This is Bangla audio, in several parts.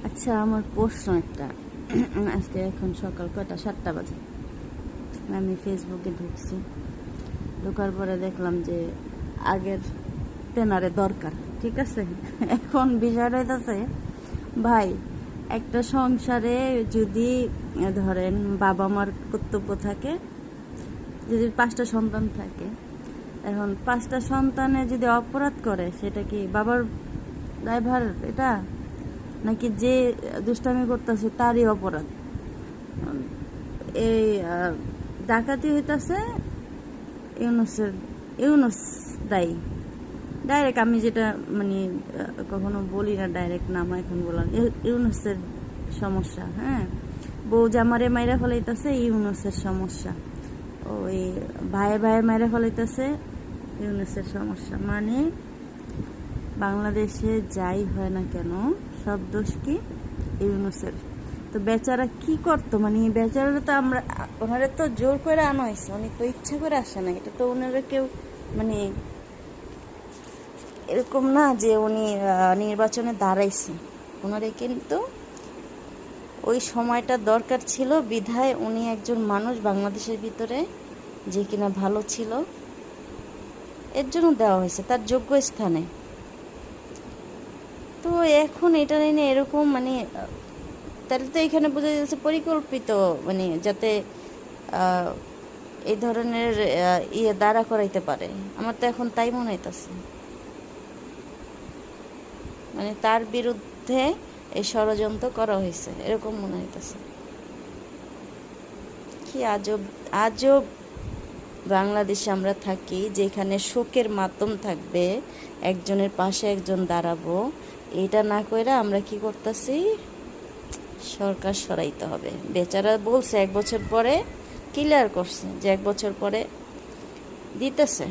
আচ্ছা, আমার প্রশ্ন একটা। আজকে এখন সকাল কয়টা? 7টা বাজে। আমি ফেসবুকে ঢুকছি, ঢোকার পরে দেখলাম যে আগের তেনারে দরকার, ঠিক আছে। এখন বিষয়টা হইতেছে, ভাই, একটা সংসারে যদি ধরেন বাবা মার কর্তব্য থাকে, যদি 5টা সন্তান থাকে, এখন 5টা সন্তানে যদি অপরাধ করে, সেটা কি বাবার দায়ভার এটা, নাকি যে দুষ্টামি করতেছে তারই অপরাধ? এই ডাকাতি হইতাছে ইউনুসের, ইউনুস দায়ী ডাইরেক্ট। আমি যেটা মানে কখনো বলি না ডাইরেক্ট নাম, এখন বললাম ইউনুসের সমস্যা। হ্যাঁ, বউ জামারে মাইরা ফলাইতেছে, ইউনুসের সমস্যা। ওই ভাইয়ে ভাইয়ে মাইরা ফলাইতেছে, ইউনুসের সমস্যা। মানে বাংলাদেশে যাই হয় না কেন, সব দোষ কি ইউনুসের। তো বেচারা কি করতো, মানে বেচারা তো আমরা, ওনারা তো জোর করে আনা হয়েছে, উনি তো ইচ্ছা করে আসে না। এটা তো ওনারা কেউ মানে এরকম না যে উনি নির্বাচনে দাঁড়াইছে। ওনারে কিন্তু ওই সময়টা দরকার ছিল, বিধায় উনি একজন মানুষ বাংলাদেশের ভিতরে যে কিনা ভালো ছিল, এর জন্য দেওয়া হয়েছে তার যোগ্য স্থানে। তো এখন এটা নিয়ে এরকম মানে, তাহলে তো এখানে বোঝা যাচ্ছে পরিকল্পিত, মানে যাতে এই ধরনের ইয়ে দাঁড়া করাইতে পারে। আমার তো এখন তাই মনে হইতেছে, মানে তার বিরুদ্ধে এই ষড়যন্ত্র করা হয়েছে, এরকম মনে হইতেছে। কি আজব আজব বাংলাদেশে আমরা থাকি, যেখানে শোকের মাধ্যম থাকবে, একজনের পাশে একজন দাঁড়াবো, এটা না কইরা আমরা কি করতেছি, সরকার সরাইতে হবে। বেচারা বলছে 1 বছর পরে, ক্লিয়ার করছে যে 1 বছর পরে দিতেছে।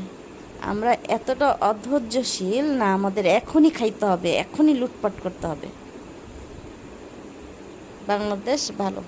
আমরা এতটা অধৈর্যশীল না, আমাদের এখনই খাইতে হবে, এখনই লুটপাট করতে হবে। বাংলাদেশ ভালো।